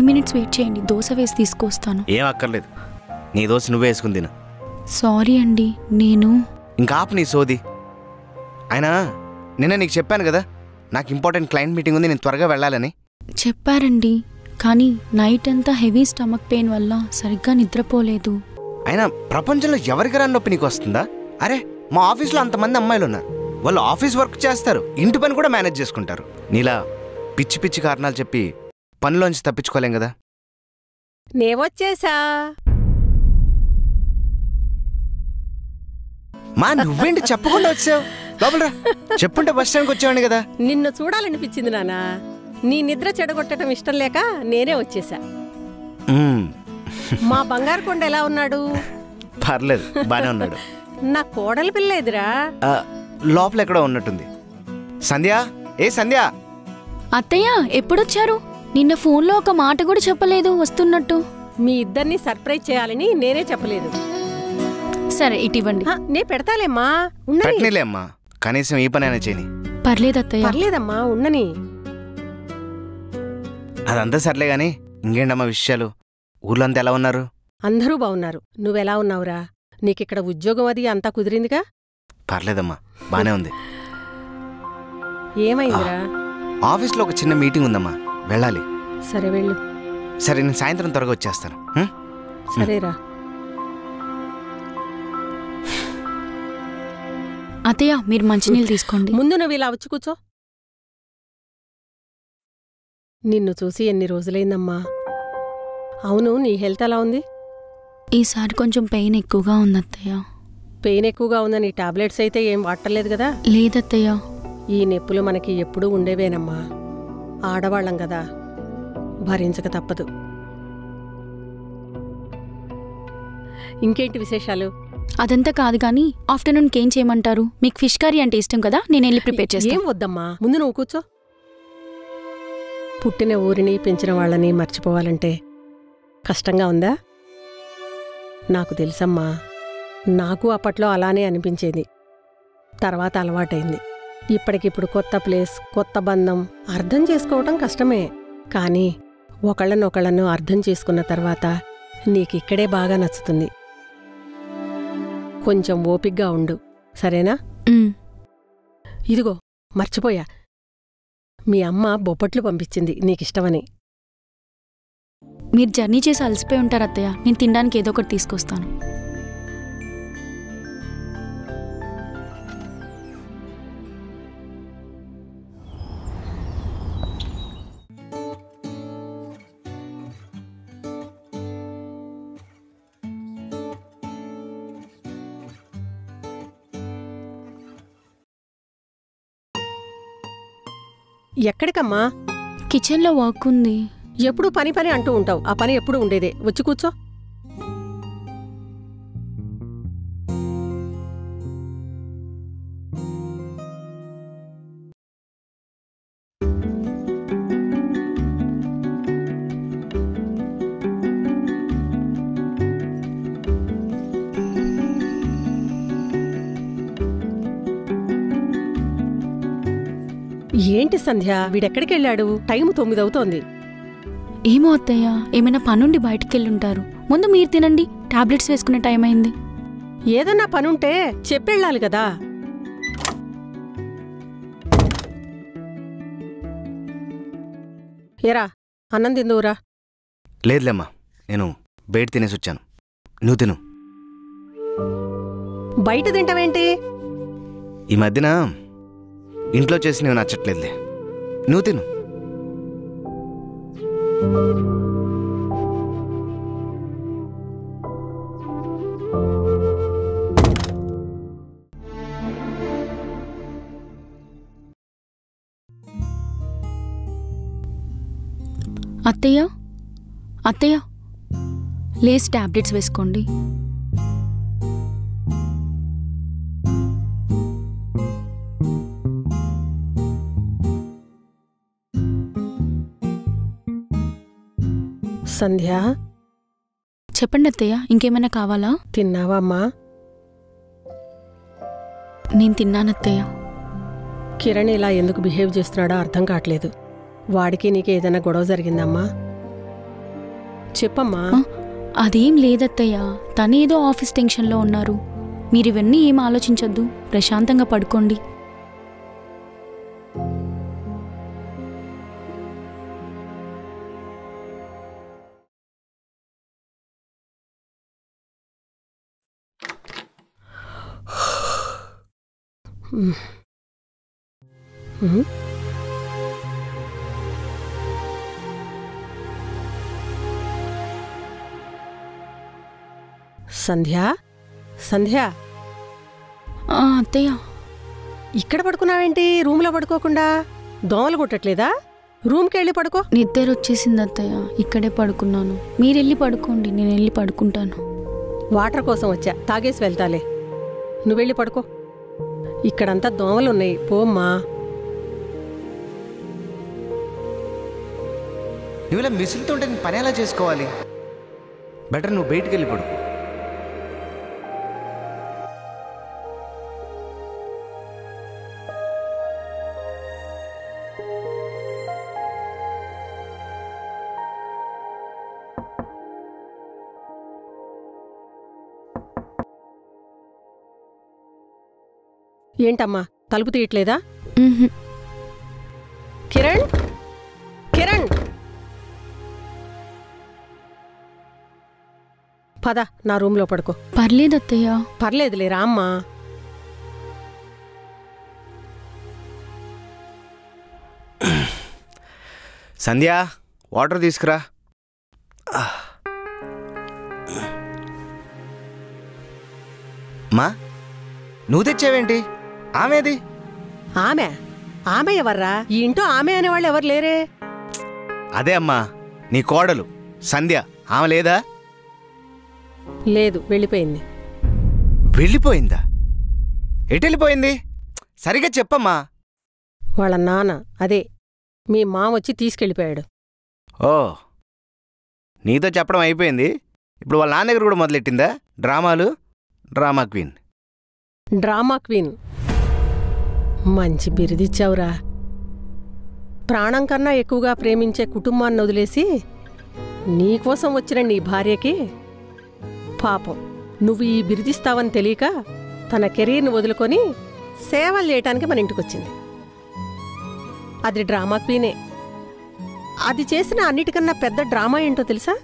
5 minutes wait చేయండి, దోశ వేసి తీసుకొస్తాను. ఏం అక్కర్లేదు, నీ దోశ నువ్వే వేసుకుని తిను. సారీ అండి, నేను ఇంకా ఆపు నీ సోది. అయినా నిన్న నీకు చెప్పాను కదా నాకు ఇంపార్టెంట్ క్లయింట్ మీటింగ్ ఉంది, నేను త్వరగా వెళ్ళాలని. చెప్పారండి, కానీ నైట్ అంతా హెవీ స్టమక్ పెయిన్ వల్ల సరిగ్గా నిద్రపోలేదు. అయినా ప్రపంచంలో ఎవరికి రాని నొప్పి నీకు వస్తుందా? అరే మా ఆఫీస్లో అంతమంది అమ్మాయిలు ఉన్నారు, వాళ్ళు ఆఫీస్ వర్క్ చేస్తారు, ఇంటి పని కూడా మేనేజ్ చేసుకుంటారు. నీలా పిచ్చి పిచ్చి కారణాలు చెప్పి పనిలోంచి తప్పించుకోలేం కదా. నేవొచ్చేసా. మా నువ్వేంటి చెప్పకుండా వచ్చావు? లోపలరా, చెప్పుంటే బస్ స్టాండ్కి వచ్చావండి కదా. నిన్ను చూడాలనిపించింది నానా, నీ నిద్ర చెడగొట్టడం ఇష్టం లేక నేనే వచ్చేసా. మా బంగారు కొండ ఎలా ఉన్నాడు? పర్లేదు, బానే ఉన్నాడు. నా కోడలి పిల్ల ఎదురా లోపల ఎక్కడో ఉన్నట్టుంది. సంధ్య, ఏ సంధ్య. అత్తయ్య ఎప్పుడొచ్చారు? నిన్న ఫోన్లో ఒక మాట కూడా చెప్పలేదు వస్తున్నట్టు. మీ ఇద్దరిని సర్ప్రైజ్ చేయాలని నేనే చెప్పలేదు. సరే ఇటివ్వండి. నే పెడతాలేమ్మా, పెట్టనిలేమ్మా, కనీసం ఈ పనైనా చేయని. పర్లేదు అత్తయ్య. పర్లేదమ్మా, ఉండని. అదంతా సర్లే గాని ఇంకేంటమ్మా విషయాలు? ఊర్లో అంతా ఎలా ఉన్నారు? అందరూ బాగున్నారు. నువ్వెలా ఉన్నావురా? నీకిక్కడ ఉద్యోగం అది అంతా కుదిరిందిగా? పర్లేదమ్మా, బానే ఉంది. ఏమైందిరా? ఆఫీస్లో ఒక చిన్న మీటింగ్ ఉందమ్మా, వెళ్ళాలి. సరే వెళ్ళు. సరే, నేను సాయంత్రం త్వరగా వచ్చేస్తాను. సరేరా. అత్తయ్య మీరు మంచినీళ్ళు తీసుకోండి. ముందు నువ్వు ఇలా వచ్చి కూర్చో. నిన్ను చూసి ఎన్ని రోజులైందమ్మా. అవును, నీ హెల్త్ ఎలా ఉంది? ఈసారి కొంచెం పెయిన్ ఎక్కువగా ఉంది అత్తయ్య. పెయిన్ ఎక్కువగా ఉందని టాబ్లెట్స్ అయితే ఏం వాడటలేదు కదా? లేదత్తయ్య. ఈ నొప్పులు మనకి ఎప్పుడూ ఉండేవేనమ్మా. ఆడవాళ్ళం కదా, భరించక తప్పదు. ఇంకేంటి విశేషాలు? అదంతా కాదు కానీ ఆఫ్టర్నూన్కి ఏం చేయమంటారు? మీకు ఫిష్ కర్రీ అంటే ఇష్టం కదా, నేను వెళ్ళి ప్రిపేర్ చేస్తాను. ఏం వద్దమ్మా, ముందు నువ్వు కూర్చో. పుట్టిన ఊరిని పెంచిన వాళ్ళని మర్చిపోవాలంటే కష్టంగా ఉందా? నాకు తెలుసమ్మా, నాకు అప్పట్లో అలానే అనిపించేది. తర్వాత అలవాటైంది. ఇప్పటికిప్పుడు కొత్త ప్లేస్, కొత్త బంధం అర్థం చేసుకోవటం కష్టమే. కానీ ఒకళ్ళనొకళ్ళను అర్థం చేసుకున్న తర్వాత నీకిక్కడే బాగా నచ్చుతుంది. కొంచెం ఓపిగ్గా ఉండు, సరేనా? ఇదిగో మర్చిపోయా, మీ అమ్మ బొప్పట్లు పంపించింది నీకిష్టమని. మీరు జర్నీ చేసి అలసిపోయి ఉంటారు అత్తయ్య, నేను తినడానికి ఏదో ఒకటి తీసుకొస్తాను. ఎక్కడికమ్మా? కిచెన్లో వర్క్ ఉంది. ఎప్పుడు పని పని అంటూ ఉంటావు, ఆ పని ఎప్పుడు ఉండేదే. వచ్చి కూర్చో. ఏంటి సంధ్య, వీడెక్కడికెళ్ళాడు? టైము 9 అవుతోంది. ఏమో అత్తయ్య, ఏమైనా పనుండి బయటికెళ్ళుంటారు. ముందు మీరు తినండి, టాబ్లెట్స్ వేసుకునే టైం అయింది. ఏదన్నా పనుంటే చెప్పెళ్ళాలి కదా. ఏరా, అన్నం తిందువురా. లేదులేమ్మా, నేను బయట తినేసి వచ్చాను, నువ్వు తిను. బయట తింటావేంటి? ఈ మధ్యన ఇంట్లో చేసి నువ్వు నచ్చట్లేదులే, నువ్వు తిను. అత్తయ్య, అత్తయ్య లేస్ టాబ్లెట్స్ వేసుకోండి. సంధ్య, చెప్పండి అత్తయ్య, ఇంకేమైనా కావాలా? తిన్నావా అమ్మా? నేను తిన్నానత్తయ్య. కిరణ్ ఇలా ఎందుకు బిహేవ్ చేస్తున్నాడో అర్థం కావట్లేదు. వాడికి నీకు ఏదైనా గొడవ జరిగిందమ్మా? చెప్పమ్మా. అదేం లేదత్తయ్య, తనేదో ఆఫీస్ టెన్షన్లో ఉన్నారు. మీరు ఇవన్నీ ఏం ఆలోచించొద్దు, ప్రశాంతంగా పడుకోండి. సంధ్యా, సంధ్యా, అత్తయ్య. ఇక్కడ పడుకున్నావేంటి? రూమ్లో పడుకోకుండా? దోమలు కొట్టట్లేదా? రూమ్కి వెళ్ళి పడుకో. నిద్ర వచ్చేసింది అత్తయ్య, ఇక్కడే పడుకున్నాను. మీరు వెళ్ళి పడుకోండి, నేను వెళ్ళి పడుకుంటాను. వాటర్ కోసం వచ్చా, తాగేసి వెళ్తాలే. నువ్వు వెళ్ళి పడుకో. ఇక్కడంతా దోమలున్నాయి, పోమ్మా. నువ్వు ఇలా మిసులుతుంటే నేను పని ఎలా చేసుకోవాలి? బెటర్ నువ్వు బయటికి వెళ్ళి పడుకో. ఏంటమ్మా తలుపు తీయట్లేదా? కిరణ్, కిరణ్, పద నా రూమ్లో పడుకో. పర్లేదు అత్తయ్య. పర్లేదులే, రామ్మా. సంధ్యా, వాటర్ తీసుకురా. మా నువ్వు తెచ్చావేంటి? ఆమెది? ఆమె? ఆమె ఎవర్రా? ఈ ఇంట్లో ఆమె అనేవాళ్ళు ఎవరు లేరే. అదే అమ్మా, నీ కోడలు సంధ్య. ఆమె లేదా? లేదు, వెళ్ళిపోయింది. వెళ్ళిపోయిందా? ఎటు వెళ్ళిపోయింది? సరిగా చెప్పమ్మా. వాళ్ళ నాన్న, అదే మీ మామ వచ్చి తీసుకెళ్ళిపోయాడు. ఓ, నీతో చెప్పడం అయిపోయింది. ఇప్పుడు వాళ్ళ నాన్న దగ్గర కూడా మొదలెట్టిందా డ్రామాలు? Drama queen. Drama queen. మంచి బిరుదిచ్చావురా. ప్రాణం కన్నా ఎక్కువగా ప్రేమించే కుటుంబాన్ని వదిలేసి నీకోసం వచ్చిన నీ భార్యకి పాపం నువ్వు ఈ బిరుదిస్తావని తెలియక తన కెరీర్ని వదులుకొని సేవలు చేయటానికి మన ఇంటికొచ్చింది. అది డ్రామా క్వీనే. అది చేసిన అన్నిటికన్నా పెద్ద డ్రామా ఏంటో తెలుసా?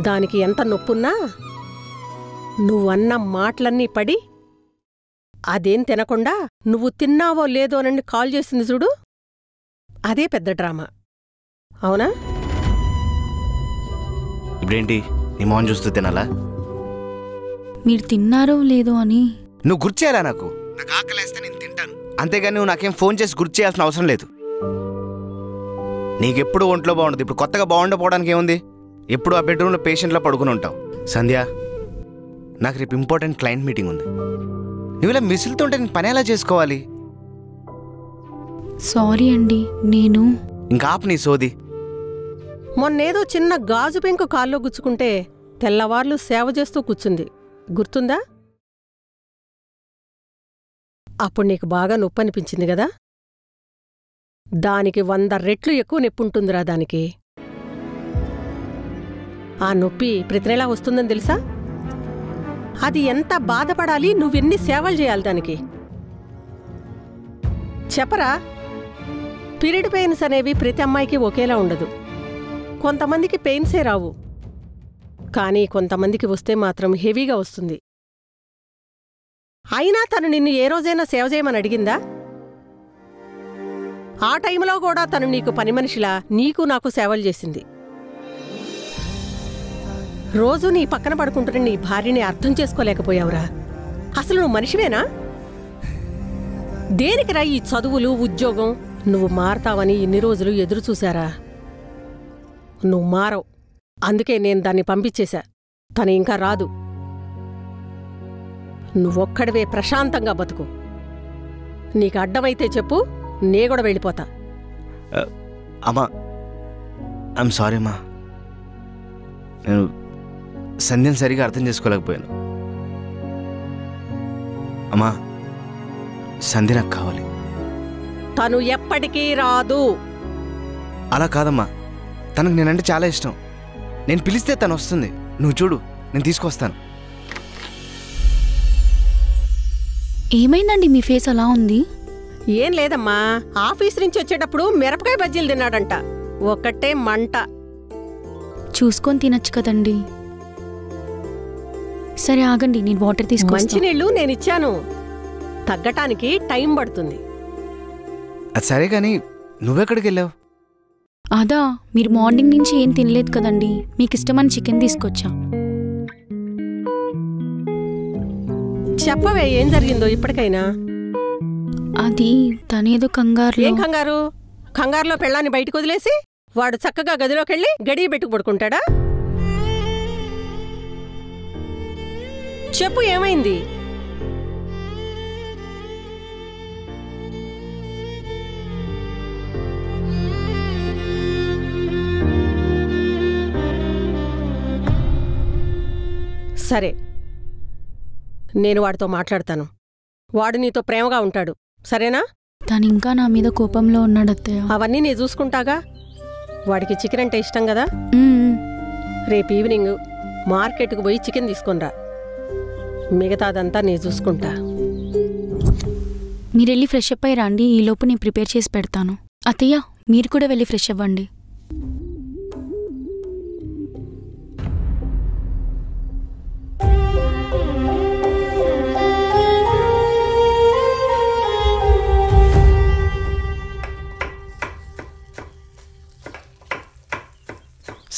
దానికి ఎంత నొప్పున్నా నువ్వన్న మాటలన్నీ పడి అదేం తినకుండా నువ్వు తిన్నావో లేదో అని కాల్ చేసింది చూడు, అదే పెద్ద డ్రామా. అవునా? ఇప్పుడేంటి నీ మోహన్ చూస్తూ తినాలా? మీరు తిన్నారో లేదో అని. నువ్వు గుర్తు చేయాలా? నాకు ఆకలేస్తే నేను తింటాను, అంతేగాని నువ్వు నాకేం ఫోన్ చేసి గుర్తు చేయాల్సిన అవసరం లేదు. నీకెప్పుడు ఒంట్లో బాగుండదు, ఇప్పుడు కొత్తగా బాగుండపోవడానికి ఏముంది? ఎప్పుడు ఆ బెడ్రూమ్లో పేషెంట్లో పడుకుని ఉంటావు. సంధ్య, నాకు రేపు ఇంపార్టెంట్ క్లయింట్ మీటింగ్ ఉంది. నువ్వు ఇలా మిసులుతుంటే నేను పని ఎలా చేసుకోవాలి? సారీ అండి, నేను. ఇంకా ఆపు నీ సోది. మొన్నేదో చిన్న గాజు పెంకు కాల్లో గుచ్చుకుంటే తెల్లవార్లు సేవ చేస్తూ కూర్చుంది, గుర్తుందా? అప్పుడు నీకు బాగా నొప్పి అనిపించింది గదా? దానికి 100 రెట్లు ఎక్కువ నొప్పుంటుందిరా దానికి. ఆ నొప్పి ప్రతి నెలా వస్తుందని తెలుసా? అది ఎంత బాధపడాలి, నువ్వెన్ని సేవలు చేయాలి దానికి చెప్పరా? పీరియడ్ పెయిన్స్ అనేవి ప్రతి అమ్మాయికి ఒకేలా ఉండదు. కొంతమందికి పెయిన్సే రావు, కానీ కొంతమందికి వస్తే మాత్రం హెవీగా వస్తుంది. అయినా తను నిన్ను ఏ రోజైనా సేవ చేయమని అడిగిందా? ఆ టైంలో కూడా తను నీకు పని మనిషిలా నీకు నాకు సేవలు చేసింది. రోజూ నీ పక్కన పడుకుంటున్న నీ భార్యని అర్థం చేసుకోలేకపోయావురా. అసలు నువ్వు మనిషివేనా? దేనికిరా ఈ చదువులు, ఉద్యోగం? నువ్వు మారతావని ఇన్ని రోజులు ఎదురుచూశారా? నువ్వు మారవు, అందుకే నేను దాన్ని పంపించేశా. తను ఇంకా రాదు. నువ్వొక్కడివే ప్రశాంతంగా బతుకు. నీకు అడ్డమైతే చెప్పు, నే కూడా వెళ్ళిపోతా. అమ్మా, ఐఎమ్ సారీ అమ్మా. నేను సంధ్యను సరిగా అర్థం చేసుకోలేకపోయాను. అమ్మా, సంధ్య నాకు కావాలి. తను ఎప్పటికీ రాదు. అలా కాదమ్మా, తనకు నేనంటే చాలా ఇష్టం. నేను పిలిస్తే తను వస్తుంది. నువ్వు చూడు, నేను తీసుకొస్తాను. ఏమైందండి మీ ఫేస్ అలా ఉంది? ఏం లేదమ్మా, ఆఫీస్ నుంచి వచ్చేటప్పుడు మిరపకాయ బజ్జీలు తిన్నాడంట. ఒకటే మంట. చూసుకొని తినచ్చు కదండి. సరే ఆగండి, నేను వాటర్ తీసుకొస్తాను. మంచినీళ్ళు నేనిచ్చాను, తగ్గటానికి టైం పడుతుంది. అది సరే కానీ నువ్వెక్కడికి వెళ్ళావు? అదా, మీరు మార్నింగ్ నుంచి ఏం తినలేదు కదండి, మీకు ఇష్టమైన చికెన్ తీసుకొచ్చా. చెప్పవే, ఏం జరిగిందో ఇప్పటికైనా. అది తనేదో కంగారు. ఏం కంగారు? కంగారులో పెళ్ళాన్ని బయటకు వదిలేసి వాడు చక్కగా గదిలోకెళ్ళి గడియ పెట్టుకు పడుకుంటాడా? చెప్పు, ఏమైంది? సరే, నేను వాడితో మాట్లాడతాను. వాడు నీతో ప్రేమగా ఉంటాడు, సరేనా? తను ఇంకా నా మీద కోపంలో ఉన్నాడు అత్తయ్య. అవన్నీ నేను చూసుకుంటాగా. వాడికి చికెన్ అంటే ఇష్టం కదా. రేపు ఈవినింగ్ మార్కెట్కు పోయి చికెన్ తీసుకొనిరా. మిగతాదంతా నేను చూసుకుంటా. మీరు వెళ్ళి ఫ్రెష్ అప్ అయ్యి రండి, ఈలోపు నేను ప్రిపేర్ చేసి పెడతాను. అత్తయ్య, మీరు కూడా వెళ్ళి ఫ్రెష్ అవ్వండి.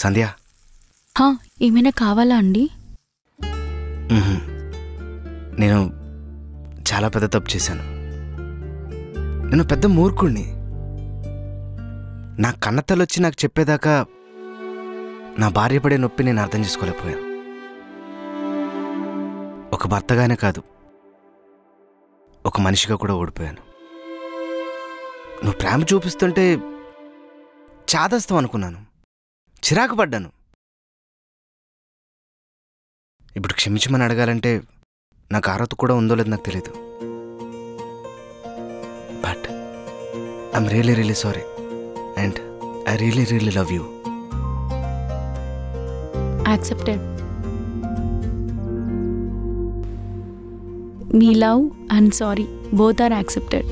సంధ్య, ఏమైనా కావాలా అండి? నేను చాలా పెద్ద తప్పు చేశాను. నేను పెద్ద మూర్ఖుణ్ణి. నా కన్నతలొచ్చి నాకు చెప్పేదాకా నా భార్య పడే నొప్పి నేను అర్థం చేసుకోలేకపోయాను. ఒక భర్తగానే కాదు, ఒక మనిషిగా కూడా ఓడిపోయాను. నువ్వు ప్రేమ చూపిస్తుంటే చాదస్తావు అనుకున్నాను, చిరాకు పడ్డాను. ఇప్పుడు క్షమించమని అడగాలంటే నాకు అర్హత కూడా ఉందో లేదో నాకు తెలీదు. But I'm really really sorry and I really really love you. Accepted. మీ love and sorry both are accepted.